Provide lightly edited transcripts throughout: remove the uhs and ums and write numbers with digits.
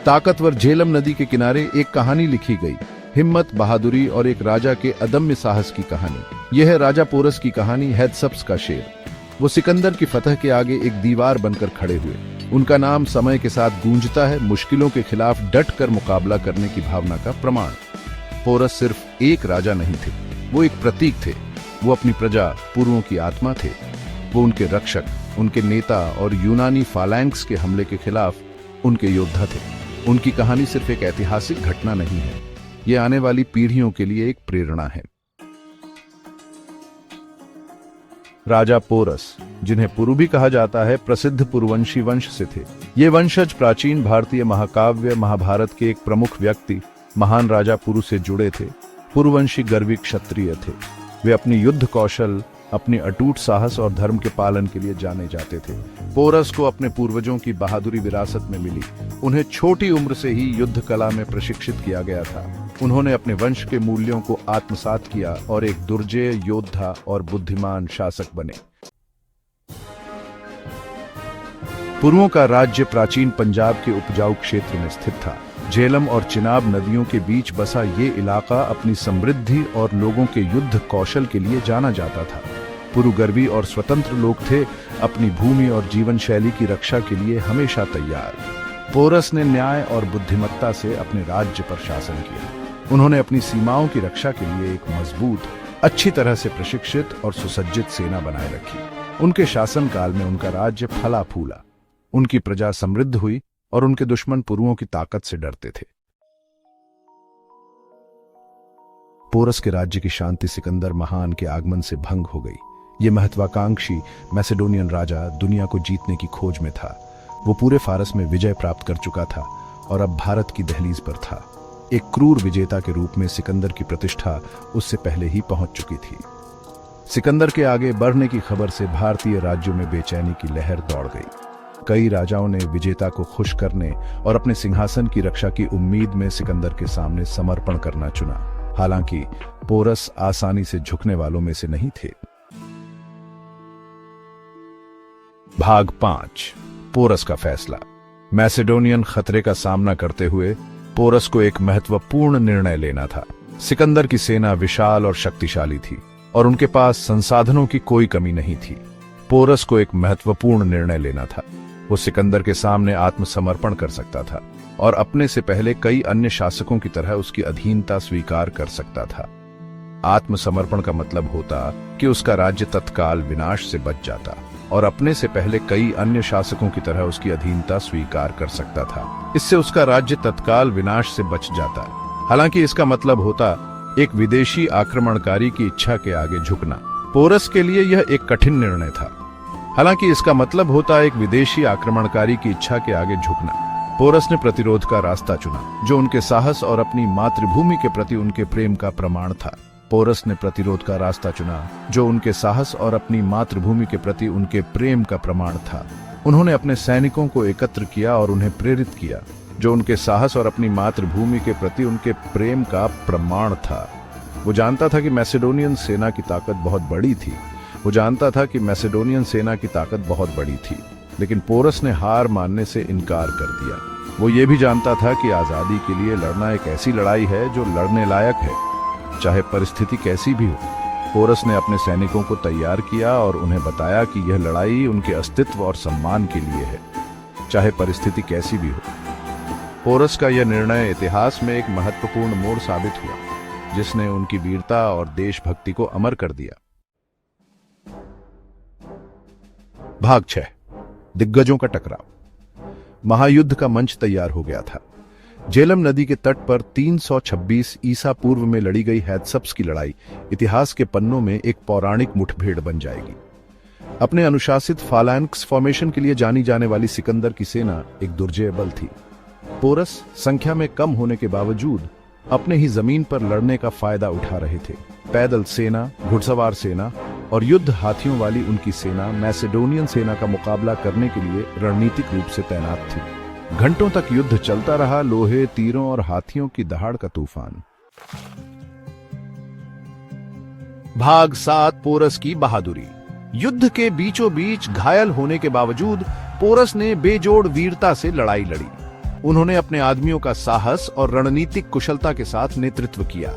ताकतवर झेलम नदी के किनारे एक कहानी लिखी गई, हिम्मत, बहादुरी और एक राजा के अदम्य साहस की कहानी। यह है राजा पोरस की कहानी, हैत्सप्स का शेर। वो सिकंदर की फतह के आगे एक दीवार बनकर खड़े हुए। उनका नाम समय के साथ गूंजता है, मुश्किलों के खिलाफ डट कर मुकाबला करने की भावना का प्रमाण। पोरस सिर्फ एक राजा नहीं थे, वो एक प्रतीक थे। वो अपनी प्रजा, पूर्वों की आत्मा थे। वो उनके रक्षक, उनके नेता और यूनानी फालैंक्स के हमले के खिलाफ उनके योद्धा थे। उनकी कहानी सिर्फ एक ऐतिहासिक घटना नहीं है, ये आने वाली पीढ़ियों के लिए एक प्रेरणा है। राजा पोरस, जिन्हें पुरु भी कहा जाता है, प्रसिद्ध पुरुवंशी वंश से थे। ये वंशज प्राचीन भारतीय महाकाव्य महाभारत के एक प्रमुख व्यक्ति, महान राजा पुरु से जुड़े थे। पुरुवंशी गर्वी क्षत्रिय थे। वे अपनी युद्ध कौशल, अपनी अटूट साहस और धर्म के पालन के लिए जाने जाते थे। पोरस को अपने पूर्वजों की बहादुरी विरासत में मिली। उन्हें छोटी उम्र से ही युद्ध कला में प्रशिक्षित किया गया था। उन्होंने अपने वंश के मूल्यों को आत्मसात किया और एक दुर्जेय योद्धा और बुद्धिमान शासक बने। पुरुओं का राज्य प्राचीन पंजाब के उपजाऊ क्षेत्र में स्थित था। झेलम और चिनाब नदियों के बीच बसा ये इलाका अपनी समृद्धि और लोगों के युद्ध कौशल के लिए जाना जाता था। पुरु गर्वी और स्वतंत्र लोग थे, अपनी भूमि और जीवन शैली की रक्षा के लिए हमेशा तैयार। पोरस ने न्याय और बुद्धिमत्ता से अपने राज्य पर शासन किया। उन्होंने अपनी सीमाओं की रक्षा के लिए एक मजबूत, अच्छी तरह से प्रशिक्षित और सुसज्जित सेना बनाए रखी। उनके शासनकाल में उनका राज्य फला फूला, उनकी प्रजा समृद्ध हुई और उनके दुश्मन पुरुओं की ताकत से डरते थे। पोरस के राज्य की शांति सिकंदर महान के आगमन से भंग हो गई। ये महत्वाकांक्षी मैसेडोनियन राजा दुनिया को जीतने की खोज में था। वो पूरे फारस में विजय प्राप्त कर चुका था और अब भारत की दहलीज पर था। एक क्रूर विजेता के रूप में सिकंदर की प्रतिष्ठा उससे पहले ही पहुंच चुकी थी। सिकंदर के आगे बढ़ने की खबर से भारतीय राज्यों में बेचैनी की लहर दौड़ गई। कई राजाओं ने विजेता को खुश करने और अपने सिंहासन की रक्षा की उम्मीद में सिकंदर के सामने समर्पण करना चुना। हालांकि पोरस आसानी से झुकने वालों में से नहीं थे। भाग 5, पोरस का फैसला। मैसेडोनियन खतरे का सामना करते हुए पोरस को एक महत्वपूर्ण निर्णय लेना था। सिकंदर की सेना विशाल और शक्तिशाली थी और उनके पास संसाधनों की कोई कमी नहीं थी। पोरस को एक महत्वपूर्ण निर्णय लेना था। वो सिकंदर के सामने आत्मसमर्पण कर सकता था और अपने से पहले कई अन्य शासकों की तरह उसकी अधीनता स्वीकार कर सकता था। आत्मसमर्पण का मतलब होता कि उसका राज्य तत्काल विनाश से बच जाता और अपने से पहले कई अन्य शासकों की तरह उसकी अधीनता स्वीकार कर सकता था। इससे उसका राज्य तत्काल विनाश से बच जाता। हालांकि इसका मतलब होता एक विदेशी आक्रमणकारी की इच्छा के आगे झुकना। पोरस के लिए यह एक कठिन निर्णय था। हालांकि इसका मतलब होता एक विदेशी आक्रमणकारी की इच्छा के आगे झुकना। पोरस ने प्रतिरोध का रास्ता चुना, जो उनके साहस और अपनी मातृभूमि के प्रति उनके प्रेम का प्रमाण था। पोरस ने प्रतिरोध का रास्ता चुना, जो उनके साहस और अपनी मातृभूमि के प्रति उनके प्रेम का प्रमाण था। उन्होंने अपने सैनिकों को एकत्र किया और उन्हें प्रेरित किया, जो उनके साहस और अपनी मातृभूमि के प्रति उनके प्रेम का प्रमाण था। वो जानता था कि मैसेडोनियन सेना की ताकत बहुत बड़ी थी। वो जानता था कि मैसेडोनियन सेना की ताकत बहुत बड़ी थी, लेकिन पोरस ने हार मानने से इनकार कर दिया। वो ये भी जानता था कि आजादी के लिए लड़ना एक ऐसी लड़ाई है जो लड़ने लायक है, चाहे परिस्थिति कैसी भी हो। पोरस ने अपने सैनिकों को तैयार किया और उन्हें बताया कि यह लड़ाई उनके अस्तित्व और सम्मान के लिए है, चाहे परिस्थिति कैसी भी हो। पोरस का यह निर्णय इतिहास में एक महत्वपूर्ण मोड़ साबित हुआ, जिसने उनकी वीरता और देशभक्ति को अमर कर दिया। भाग 6, दिग्गजों का टकराव। महायुद्ध का मंच तैयार हो गया था। झेलम नदी के तट पर 326 ईसा पूर्व में लड़ी गई हैत्सप्स की लड़ाई इतिहास के पन्नों में एक पौराणिक मुठभेड़ बन जाएगी। अपने अनुशासित फालैंक्स फॉर्मेशन के लिए जानी जाने वाली सिकंदर की सेना एक दुर्जेय बल थी। पोरस संख्या में कम होने के बावजूद अपने ही जमीन पर लड़ने का फायदा उठा रहे थे। पैदल सेना, घुड़सवार सेना और युद्ध हाथियों वाली उनकी सेना मैसेडोनियन सेना का मुकाबला करने के लिए रणनीतिक रूप से तैनात थी। घंटों तक युद्ध चलता रहा, लोहे, तीरों और हाथियों की दहाड़ का तूफान। भाग 7, पोरस की बहादुरी। युद्ध के बीचों बीच घायल होने के बावजूद पोरस ने बेजोड़ वीरता से लड़ाई लड़ी। उन्होंने अपने आदमियों का साहस और रणनीतिक कुशलता के साथ नेतृत्व किया,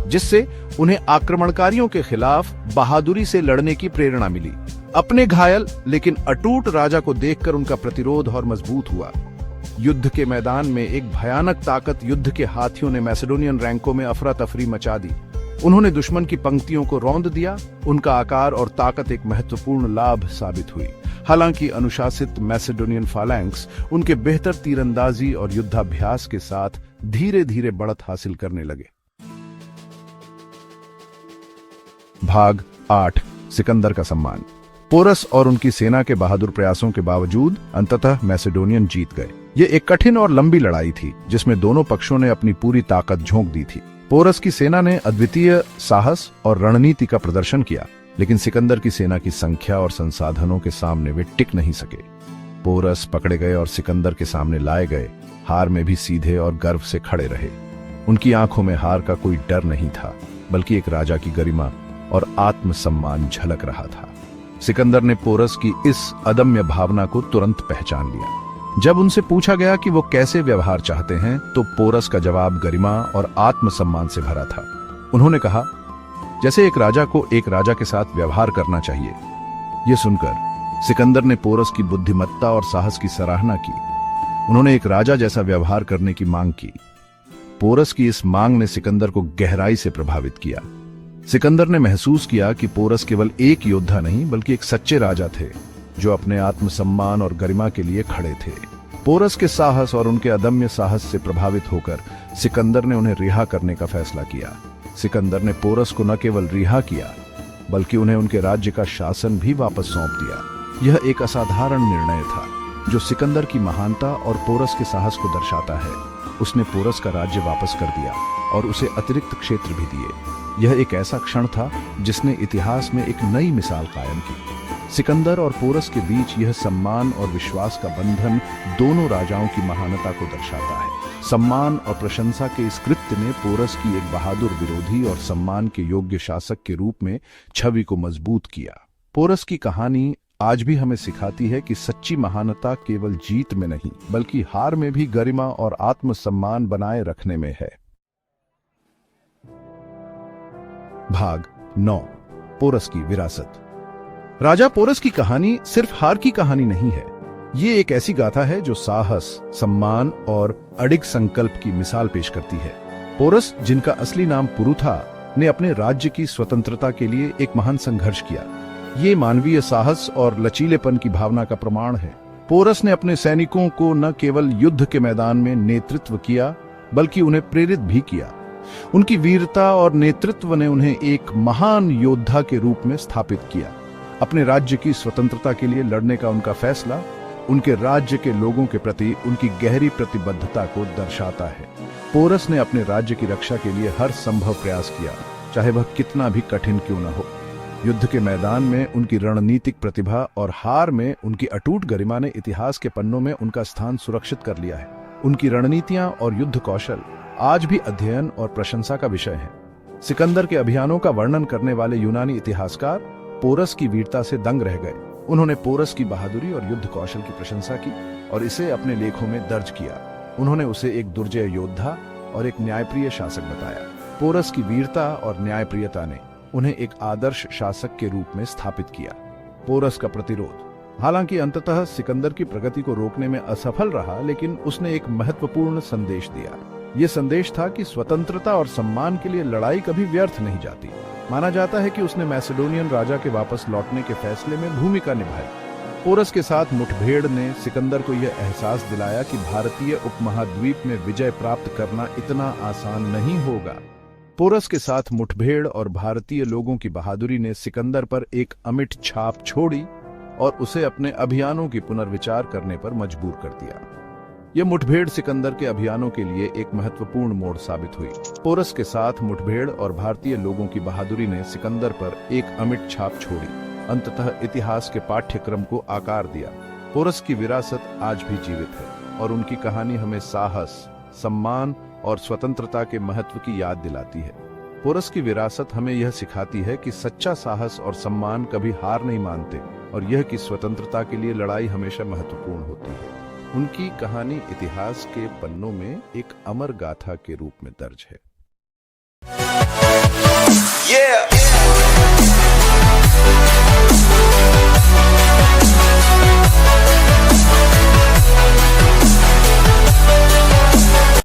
जिससे उन्हें आक्रमणकारियों के खिलाफ बहादुरी से लड़ने की प्रेरणा मिली। अपने घायल लेकिन अटूट राजा को देखकर उनका प्रतिरोध और मजबूत हुआ। युद्ध के मैदान में एक भयानक ताकत युद्ध के हाथियों ने मैसेडोनियन रैंकों में अफरा तफरी मचा दी। उन्होंने दुश्मन की पंक्तियों को रौंद दिया। उनका आकार और ताकत एक महत्वपूर्ण लाभ साबित हुई। हालांकि अनुशासित मैसेडोनियन फालैंक्स उनके बेहतर तीरंदाजी और युद्धाभ्यास के साथ धीरे धीरे बढ़त हासिल करने लगे। भाग 8 सिकंदर का सम्मान। पोरस और उनकी सेना के बहादुर प्रयासों के बावजूद अंततः मैसेडोनियन जीत गए। ये एक कठिन और लंबी लड़ाई थी, जिसमें दोनों पक्षों ने अपनी पूरी ताकत झोंक दी थी। पोरस की सेना ने अद्वितीय साहस और रणनीति का प्रदर्शन किया, लेकिन सिकंदर की सेना की संख्या और संसाधनों के सामने वे टिक नहीं सके। पोरस पकड़े गए और सिकंदर के सामने लाए गए हार में भी सीधे और गर्व से खड़े रहे। उनकी आंखों में हार का कोई डर नहीं था, बल्कि एक राजा की गरिमा और आत्मसम्मान झलक रहा था। सिकंदर ने पोरस की इस अदम्य भावना को तुरंत पहचान लिया। जब उनसे पूछा गया कि वो कैसे व्यवहार चाहते हैं, तो पोरस का जवाब गरिमा और आत्मसम्मान से भरा था। उन्होंने कहा, जैसे एक राजा को एक राजा के साथ व्यवहार करना चाहिए। ये सुनकर सिकंदर ने पोरस की बुद्धिमत्ता और साहस की सराहना की। उन्होंने एक राजा जैसा व्यवहार करने की मांग की। पोरस की इस मांग ने सिकंदर को गहराई से प्रभावित किया। सिकंदर ने महसूस किया कि पोरस केवल एक योद्धा नहीं, बल्कि एक सच्चे राजा थे, जो अपने आत्मसम्मान और गरिमा के लिए खड़े थे। पोरस के साहस और उनके अदम्य साहस से प्रभावित होकर सिकंदर ने उन्हें रिहा करने का फैसला किया। सिकंदर ने पोरस को न केवल रिहा किया, बल्कि उन्हें उनके राज्य का शासन भी वापस सौंप दिया। यह एक असाधारण निर्णय था, जो सिकंदर की महानता और पोरस के साहस को दर्शाता है। उसने पोरस का राज्य वापस कर दिया और उसे अतिरिक्त क्षेत्र भी दिए। यह एक ऐसा क्षण था जिसने इतिहास में एक नई मिसाल कायम की। सिकंदर और पोरस के बीच यह सम्मान और विश्वास का बंधन दोनों राजाओं की महानता को दर्शाता है। सम्मान और प्रशंसा के इस कृत्य ने पोरस की एक बहादुर विरोधी और सम्मान के योग्य शासक के रूप में छवि को मजबूत किया। पोरस की कहानी आज भी हमें सिखाती है कि सच्ची महानता केवल जीत में नहीं, बल्कि हार में भी गरिमा और आत्मसम्मान बनाए रखने में है। भाग 9 पोरस की विरासत। राजा पोरस की कहानी सिर्फ हार की कहानी नहीं है। ये एक ऐसी गाथा है जो साहस, सम्मान और अडिग संकल्प की मिसाल पेश करती है। पोरस, जिनका असली नाम पुरु था, ने अपने राज्य की स्वतंत्रता के लिए एक महान संघर्ष किया। ये मानवीय साहस और लचीलेपन की भावना का प्रमाण है। पोरस ने अपने सैनिकों को न केवल युद्ध के मैदान में नेतृत्व किया, बल्कि उन्हें प्रेरित भी किया। उनकी वीरता और नेतृत्व ने उन्हें एक महान योद्धा के रूप में स्थापित किया। अपने राज्य की स्वतंत्रता के लिए लड़ने का उनका फैसला उनके राज्य के लोगों के प्रति उनकी गहरी प्रतिबद्धता को दर्शाता है। पोरस ने अपने राज्य की रक्षा के लिए हर संभव प्रयास किया, चाहे वह कितना भी कठिन क्यों न हो। युद्ध के मैदान में उनकी रणनीतिक प्रतिभा और हार में उनकी अटूट गरिमा ने इतिहास के पन्नों में उनका स्थान सुरक्षित कर लिया है। उनकी रणनीतियां और युद्ध कौशल आज भी अध्ययन और प्रशंसा का विषय है। सिकंदर के अभियानों का वर्णन करने वाले यूनानी इतिहासकार पोरस की वीरता से दंग रह गए। उन्होंने पोरस की बहादुरी और युद्ध कौशल की प्रशंसा की और इसे अपने लेखों में दर्ज किया। उन्होंने उसे एक दुर्जय योद्धा और एक न्यायप्रिय शासक बताया। पोरस की वीरता और न्यायप्रियता ने उन्हें एक आदर्श शासक के रूप में स्थापित किया। पोरस का प्रतिरोध हालांकि अंततः सिकंदर की प्रगति को रोकने में असफल रहा, लेकिन उसने एक महत्वपूर्ण संदेश दिया। यह संदेश था कि स्वतंत्रता और सम्मान के लिए लड़ाई कभी व्यर्थ नहीं जाती। माना जाता है कि उसने मैसेडोनियन राजा के वापस लौटने के फैसले में भूमिका निभाई। पोरस के साथ मुठभेड़ ने सिकंदर को यह एहसास दिलाया कि भारतीय उपमहाद्वीप में विजय प्राप्त करना इतना आसान नहीं होगा। पोरस के साथ मुठभेड़ और भारतीय लोगों की बहादुरी ने सिकंदर पर एक अमिट छाप छोड़ी और उसे अपने अभियानों की पुनर्विचार करने पर मजबूर कर दिया। यह मुठभेड़ सिकंदर के अभियानों के लिए एक महत्वपूर्ण मोड़ साबित हुई। पोरस के साथ मुठभेड़ और भारतीय लोगों की बहादुरी ने सिकंदर पर एक अमिट छाप छोड़ी, अंततः इतिहास के पाठ्यक्रम को आकार दिया। पोरस की विरासत आज भी जीवित है और उनकी कहानी हमें साहस, सम्मान और स्वतंत्रता के महत्व की याद दिलाती है। पोरस की विरासत हमें यह सिखाती है कि सच्चा साहस और सम्मान कभी हार नहीं मानते और यह कि स्वतंत्रता के लिए लड़ाई हमेशा महत्वपूर्ण होती है। उनकी कहानी इतिहास के पन्नों में एक अमर गाथा के रूप में दर्ज है। Yeah!